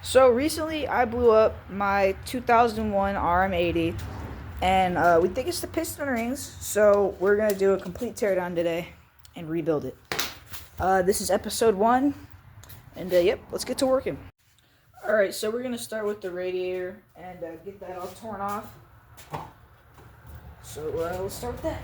So recently, I blew up my 2001 RM80, and we think it's the piston rings. So we're gonna do a complete teardown today and rebuild it. This is episode 1, and yep, let's get to working. All right, so we're gonna start with the radiator and get that all torn off. So let's start with that.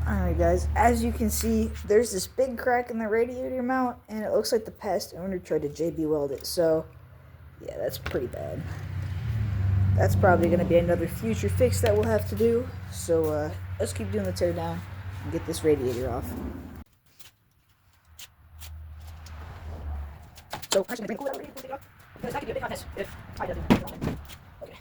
Alright guys, as you can see, there's this big crack in the radiator mount, and it looks like the past owner tried to JB weld it, so yeah, that's pretty bad. That's probably going to be another future fix that we'll have to do, so let's keep doing the tear down and get this radiator off. So, I'm just going to bring the radiator off, because I can do a big hot mess if I doesn't. Okay.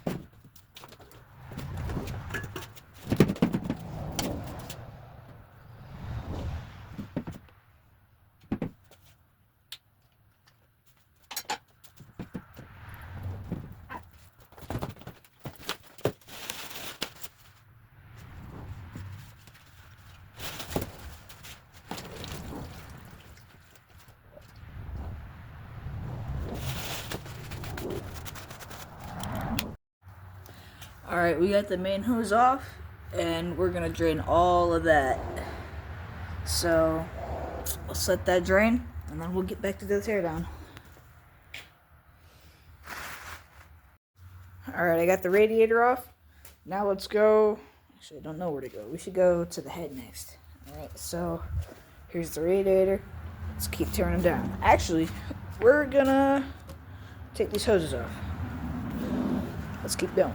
Alright, we got the main hose off, and we're going to drain all of that. So, let's let that drain, and then we'll get back to the teardown. Alright, I got the radiator off. Now let's go. Actually, I don't know where to go. We should go to the head next. Alright, so here's the radiator. Let's keep tearing them down. Actually, we're gonna take these hoses off. Let's keep going.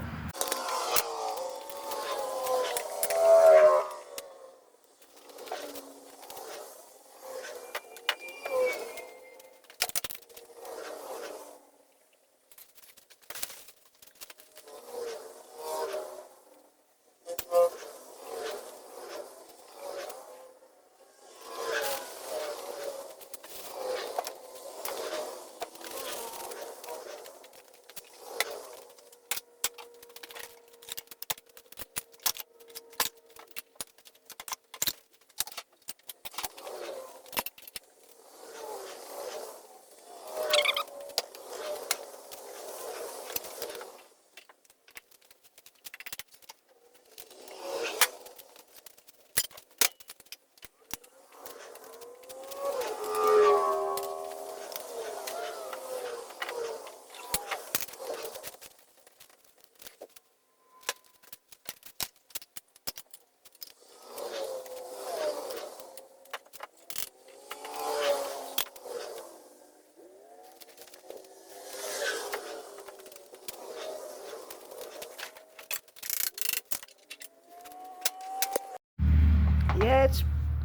Yeah,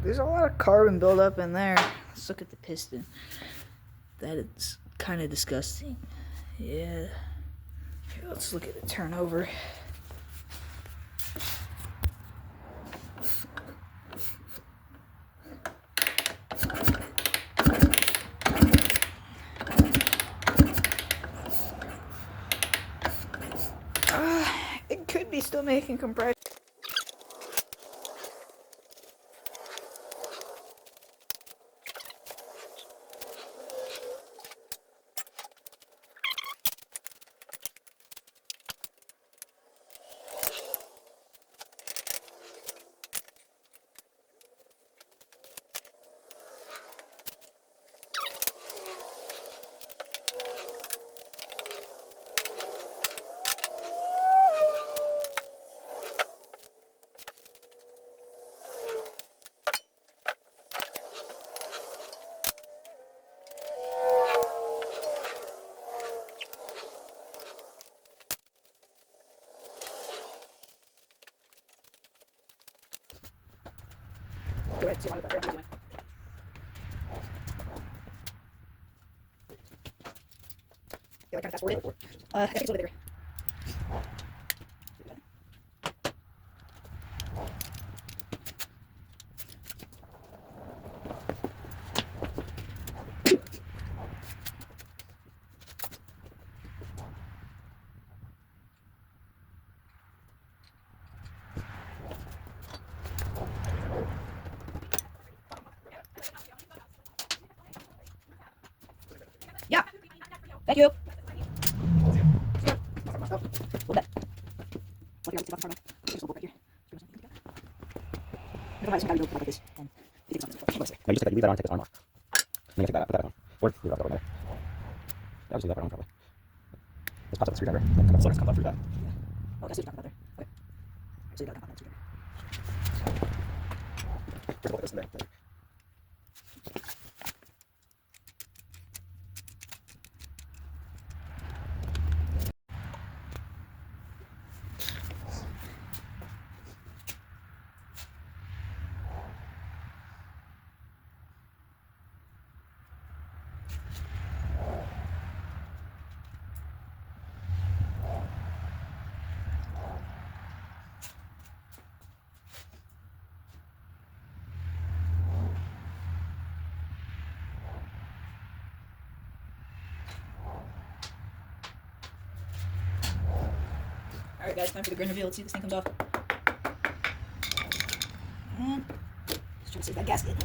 there's a lot of carbon buildup in there. Let's look at the piston. That is kind of disgusting. Yeah. Here, let's look at the turnover. It could be still making compression. Go ahead, see how that doing. Feel like kind of fast forward. I think it's a little bit bigger. Thank you. Hold that. Look here, right here. I'm gonna build like this, and you think something. No, you just leave that on and take the arm off. And then take that out, put that on. Or leave it out there. Yeah, just leave that on probably. Just pop up the screwdriver. Then come up, comes up through that. Yeah. Oh, that's what you're talking about there. Okay. So you got to come on that screwdriver. Careful with this in there. Alright guys, time for the grain reveal. Let's see if this thing comes off. And let's try to save that gasket.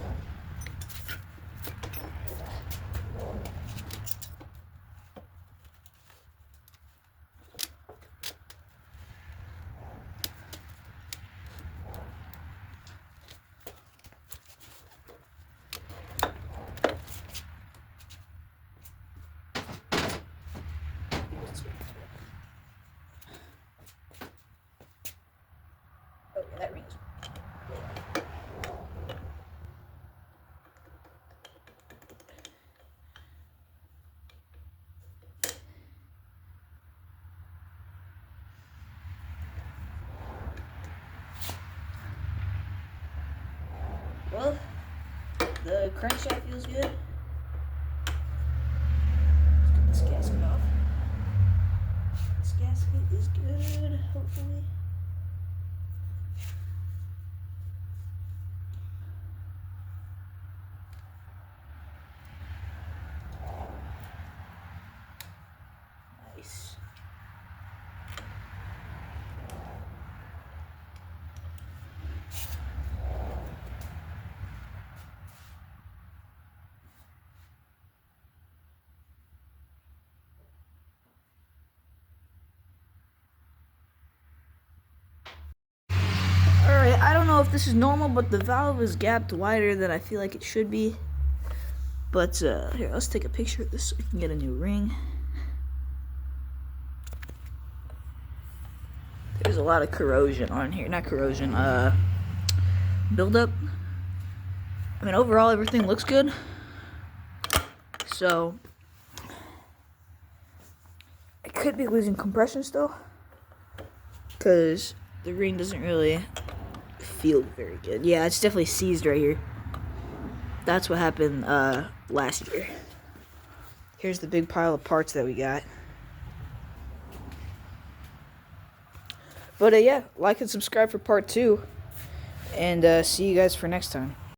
Oh yeah, that ring is. Well, the crankshaft feels good. Let's get this gasket off. This gasket is good, hopefully. Nice. Alright, I don't know if this is normal, but the valve is gapped wider than I feel like it should be. But, here, let's take a picture of this so we can get a new ring. There's a lot of corrosion on here. Not corrosion, buildup. I mean, overall, everything looks good. So, I could be losing compression still. Because the ring doesn't really feel very good. Yeah, it's definitely seized right here. That's what happened last year. Here's the big pile of parts that we got. But yeah, like and subscribe for part 2. And see you guys for next time.